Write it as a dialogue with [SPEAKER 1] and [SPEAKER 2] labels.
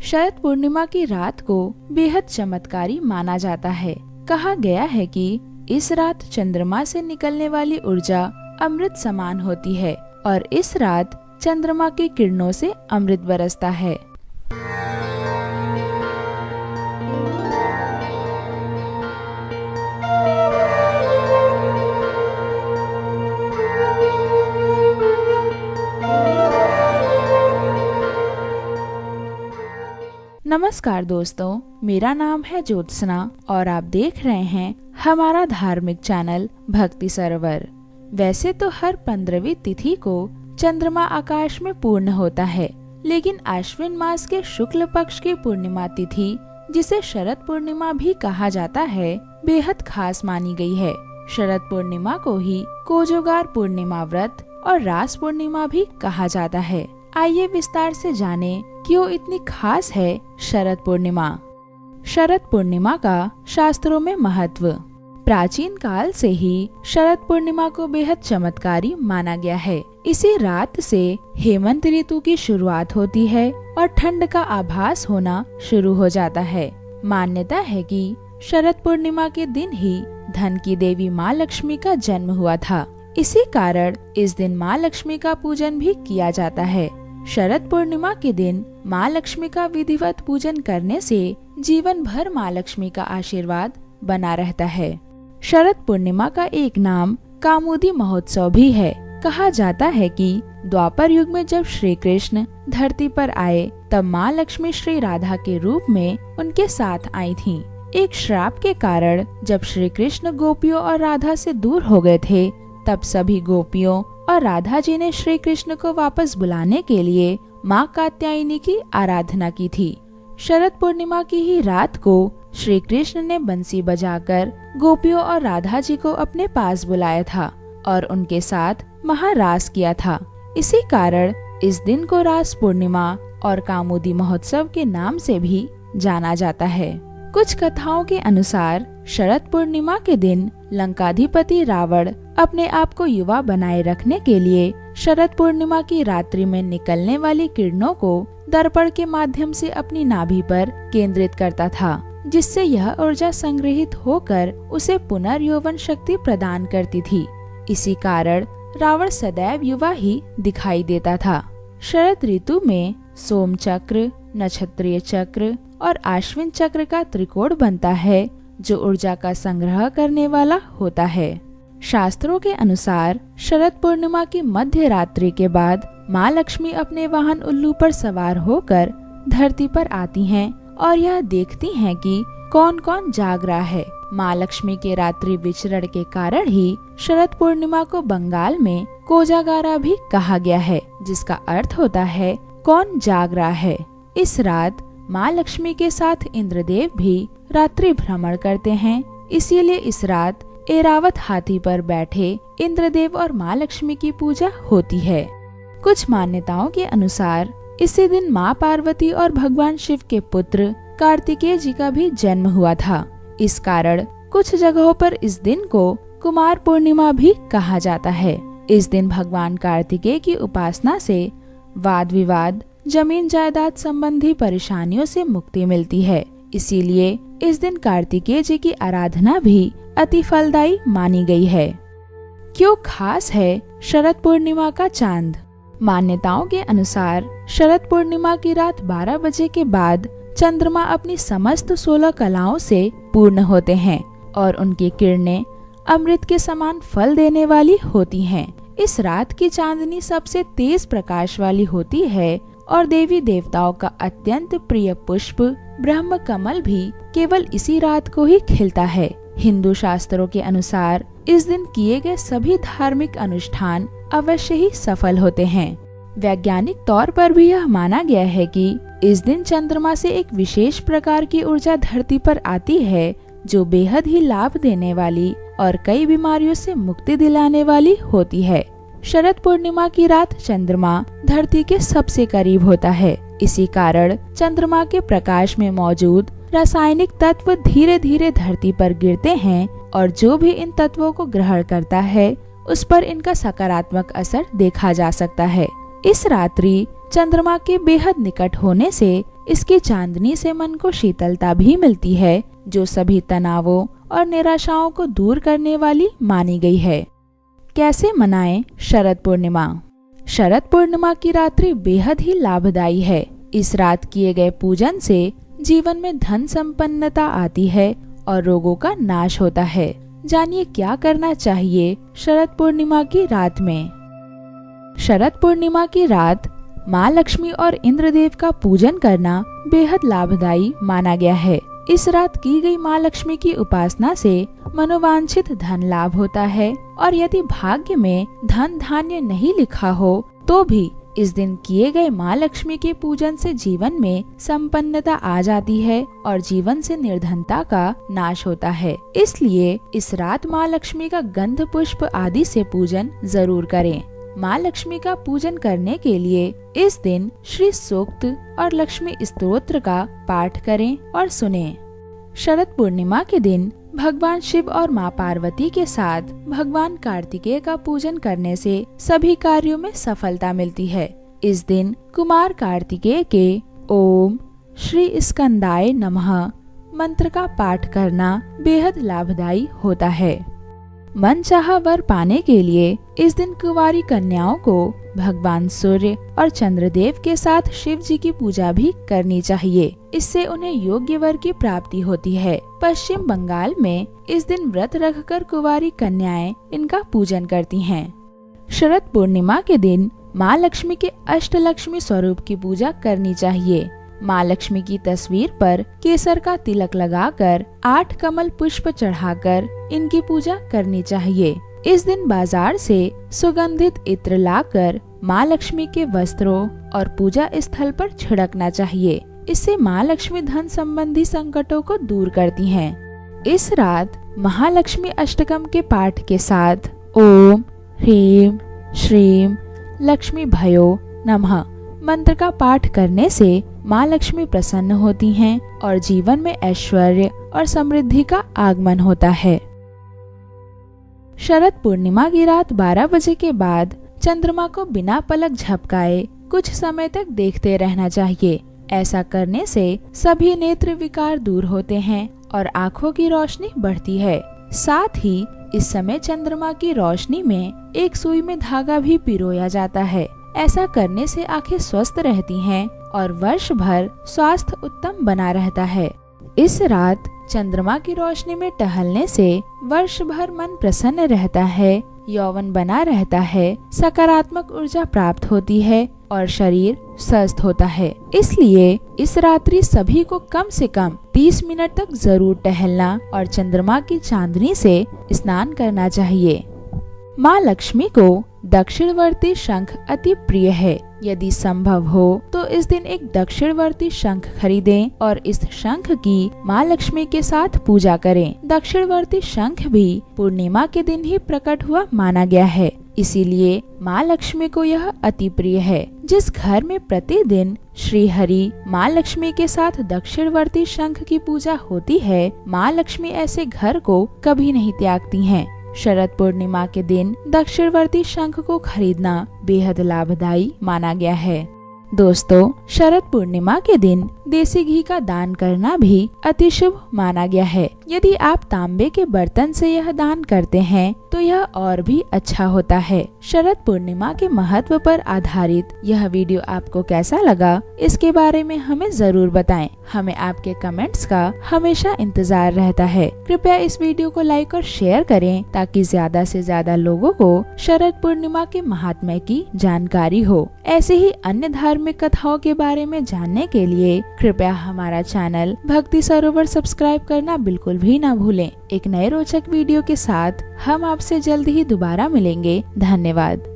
[SPEAKER 1] शरद पूर्णिमा की रात को बेहद चमत्कारी माना जाता है। कहा गया है कि इस रात चंद्रमा से निकलने वाली ऊर्जा अमृत समान होती है और इस रात चंद्रमा की किरणों से अमृत बरसता है। नमस्कार दोस्तों, मेरा नाम है ज्योत्सना और आप देख रहे हैं हमारा धार्मिक चैनल भक्ति सरोवर। वैसे तो हर 15वीं तिथि को चंद्रमा आकाश में पूर्ण होता है, लेकिन आश्विन मास के शुक्ल पक्ष की पूर्णिमा तिथि, जिसे शरद पूर्णिमा भी कहा जाता है, बेहद खास मानी गई है। शरद पूर्णिमा को ही कोजोगार पूर्णिमा व्रत और रास पूर्णिमा भी कहा जाता है। आइए विस्तार से जानें क्यों इतनी खास है शरद पूर्णिमा। शरद पूर्णिमा का शास्त्रों में महत्व। प्राचीन काल से ही शरद पूर्णिमा को बेहद चमत्कारी माना गया है। इसी रात से हेमंत ऋतु की शुरुआत होती है और ठंड का आभास होना शुरू हो जाता है। मान्यता है कि शरद पूर्णिमा के दिन ही धन की देवी माँ लक्ष्मी का जन्म हुआ था। इसी कारण इस दिन माँ लक्ष्मी का पूजन भी किया जाता है। शरद पूर्णिमा के दिन माँ लक्ष्मी का विधिवत पूजन करने से जीवन भर माँ लक्ष्मी का आशीर्वाद बना रहता है। शरद पूर्णिमा का एक नाम कामुदी महोत्सव भी है। कहा जाता है कि द्वापर युग में जब श्री कृष्ण धरती पर आए, तब माँ लक्ष्मी श्री राधा के रूप में उनके साथ आई थीं। एक श्राप के कारण जब श्री कृष्ण गोपियों और राधा से दूर हो गए थे, तब सभी गोपियों और राधा जी ने श्री कृष्ण को वापस बुलाने के लिए माँ कात्यायनी की आराधना की थी। शरद पूर्णिमा की ही रात को श्री कृष्ण ने बंसी बजाकर गोपियों और राधा जी को अपने पास बुलाया था और उनके साथ महारास किया था। इसी कारण इस दिन को रास पूर्णिमा और कामुदी महोत्सव के नाम से भी जाना जाता है। कुछ कथाओं के अनुसार शरद पूर्णिमा के दिन लंकाधिपति रावण अपने आप को युवा बनाए रखने के लिए शरद पूर्णिमा की रात्रि में निकलने वाली किरणों को दर्पण के माध्यम से अपनी नाभि पर केंद्रित करता था, जिससे यह ऊर्जा संग्रहित होकर उसे पुनर्यौवन शक्ति प्रदान करती थी। इसी कारण रावण सदैव युवा ही दिखाई देता था। शरद ऋतु में सोम चक्र, नक्षत्रीय चक्र और आश्विन चक्र का त्रिकोण बनता है, जो ऊर्जा का संग्रह करने वाला होता है। शास्त्रों के अनुसार शरद पूर्णिमा की मध्य रात्रि के बाद माँ लक्ष्मी अपने वाहन उल्लू पर सवार होकर धरती पर आती हैं और यह देखती हैं कि कौन कौन जाग रहा है। माँ लक्ष्मी के रात्रि विचरण के कारण ही शरद पूर्णिमा को बंगाल में कोजागारा भी कहा गया है, जिसका अर्थ होता है कौन जाग रहा है। इस रात माँ लक्ष्मी के साथ इंद्रदेव भी रात्रि भ्रमण करते हैं, इसीलिए इस रात एरावत हाथी पर बैठे इंद्रदेव और माँ लक्ष्मी की पूजा होती है। कुछ मान्यताओं के अनुसार इसी दिन माँ पार्वती और भगवान शिव के पुत्र कार्तिकेय जी का भी जन्म हुआ था। इस कारण कुछ जगहों पर इस दिन को कुमार पूर्णिमा भी कहा जाता है। इस दिन भगवान कार्तिकेय की उपासना से वाद विवाद, जमीन जायदाद संबंधी परेशानियों से मुक्ति मिलती है। इसीलिए इस दिन कार्तिकेय जी की आराधना भी अति फलदायी मानी गई है। क्यों खास है शरद पूर्णिमा का चांद? मान्यताओं के अनुसार शरद पूर्णिमा की रात 12 बजे के बाद चंद्रमा अपनी समस्त 16 कलाओं से पूर्ण होते हैं और उनकी किरणें अमृत के समान फल देने वाली होती हैं। इस रात की चांदनी सबसे तेज प्रकाश वाली होती है और देवी देवताओं का अत्यंत प्रिय पुष्प ब्रह्म कमल भी केवल इसी रात को ही खिलता है। हिंदू शास्त्रों के अनुसार इस दिन किए गए सभी धार्मिक अनुष्ठान अवश्य ही सफल होते हैं। वैज्ञानिक तौर पर भी यह माना गया है कि इस दिन चंद्रमा से एक विशेष प्रकार की ऊर्जा धरती पर आती है, जो बेहद ही लाभ देने वाली और कई बीमारियों से मुक्ति दिलाने वाली होती है। शरद पूर्णिमा की रात चंद्रमा धरती के सबसे करीब होता है। इसी कारण चंद्रमा के प्रकाश में मौजूद रासायनिक तत्व धीरे धीरे धरती पर गिरते हैं और जो भी इन तत्वों को ग्रहण करता है उस पर इनका सकारात्मक असर देखा जा सकता है। इस रात्रि चंद्रमा के बेहद निकट होने से इसकी चांदनी से मन को शीतलता भी मिलती है, जो सभी तनावों और निराशाओं को दूर करने वाली मानी गई है। कैसे मनाएं शरद पूर्णिमा? शरद पूर्णिमा की रात्रि बेहद ही लाभदायी है। इस रात किए गए पूजन से जीवन में धन संपन्नता आती है और रोगों का नाश होता है। जानिए क्या करना चाहिए शरद पूर्णिमा की रात में। शरद पूर्णिमा की रात माँ लक्ष्मी और इंद्रदेव का पूजन करना बेहद लाभदायी माना गया है। इस रात की गई माँ लक्ष्मी की उपासना से मनोवांछित धन लाभ होता है और यदि भाग्य में धन धान्य नहीं लिखा हो तो भी इस दिन किए गए माँ लक्ष्मी के पूजन से जीवन में संपन्नता आ जाती है और जीवन से निर्धनता का नाश होता है। इसलिए इस रात माँ लक्ष्मी का गंध पुष्प आदि से पूजन जरूर करें। माँ लक्ष्मी का पूजन करने के लिए इस दिन श्री सूक्त और लक्ष्मी स्तोत्र का पाठ करें और सुनें। शरद पूर्णिमा के दिन भगवान शिव और माँ पार्वती के साथ भगवान कार्तिकेय का पूजन करने से सभी कार्यों में सफलता मिलती है। इस दिन कुमार कार्तिकेय के ओम श्री स्कंदाय नमः मंत्र का पाठ करना बेहद लाभदायी होता है। मनचाहा वर पाने के लिए इस दिन कुंवारी कन्याओं को भगवान सूर्य और चंद्रदेव के साथ शिव जी की पूजा भी करनी चाहिए। इससे उन्हें योग्य वर की प्राप्ति होती है। पश्चिम बंगाल में इस दिन व्रत रखकर कुंवारी कन्याएं इनका पूजन करती हैं। शरद पूर्णिमा के दिन माँ लक्ष्मी के अष्टलक्ष्मी स्वरूप की पूजा करनी चाहिए। माँ लक्ष्मी की तस्वीर पर केसर का तिलक लगाकर 8 कमल पुष्प चढ़ाकर इनकी पूजा करनी चाहिए। इस दिन बाजार से सुगंधित इत्र लाकर माँ लक्ष्मी के वस्त्रों और पूजा स्थल पर छिड़कना चाहिए। इससे माँ लक्ष्मी धन संबंधी संकटों को दूर करती हैं। इस रात महालक्ष्मी अष्टकम के पाठ के साथ ओम ह्रीम श्रीम लक्ष्मी भयो नमः मंत्र का पाठ करने से माँ लक्ष्मी प्रसन्न होती हैं और जीवन में ऐश्वर्य और समृद्धि का आगमन होता है। शरद पूर्णिमा की रात 12 बजे के बाद चंद्रमा को बिना पलक झपकाए कुछ समय तक देखते रहना चाहिए। ऐसा करने से सभी नेत्र विकार दूर होते हैं और आँखों की रोशनी बढ़ती है। साथ ही इस समय चंद्रमा की रोशनी में एक सुई में धागा भी पिरोया जाता है। ऐसा करने से आंखें स्वस्थ रहती हैं और वर्ष भर स्वास्थ्य उत्तम बना रहता है। इस रात चंद्रमा की रोशनी में टहलने से वर्ष भर मन प्रसन्न रहता है, यौवन बना रहता है, सकारात्मक ऊर्जा प्राप्त होती है और शरीर स्वस्थ होता है। इसलिए इस रात्रि सभी को कम से कम 30 मिनट तक जरूर टहलना और चंद्रमा की चांदनी से स्नान करना चाहिए। माँ लक्ष्मी को दक्षिणवर्ती शंख अति प्रिय है। यदि संभव हो तो इस दिन एक दक्षिणवर्ती शंख खरीदें और इस शंख की माँ लक्ष्मी के साथ पूजा करें। दक्षिणवर्ती शंख भी पूर्णिमा के दिन ही प्रकट हुआ माना गया है, इसीलिए माँ लक्ष्मी को यह अति प्रिय है। जिस घर में प्रतिदिन श्री हरि माँ लक्ष्मी के साथ दक्षिणवर्ती शंख की पूजा होती है, माँ लक्ष्मी ऐसे घर को कभी नहीं त्यागती हैं। शरद पूर्णिमा के दिन दक्षिणवर्ती शंख को खरीदना बेहद लाभदायी माना गया है। दोस्तों, शरद पूर्णिमा के दिन देसी घी का दान करना भी अति शुभ माना गया है। यदि आप तांबे के बर्तन से यह दान करते हैं तो यह और भी अच्छा होता है। शरद पूर्णिमा के महत्व पर आधारित यह वीडियो आपको कैसा लगा, इसके बारे में हमें जरूर बताएं। हमें आपके कमेंट्स का हमेशा इंतजार रहता है। कृपया इस वीडियो को लाइक और शेयर करें ताकि ज्यादा से ज्यादा लोगों को शरद पूर्णिमा के महात्म्य की जानकारी हो। ऐसे ही अन्य धार्मिक कथाओं के बारे में जानने के लिए कृपया हमारा चैनल भक्ति सरोवर सब्सक्राइब करना बिल्कुल भी ना भूलें। एक नए रोचक वीडियो के साथ हम आपसे जल्द ही दोबारा मिलेंगे। धन्यवाद।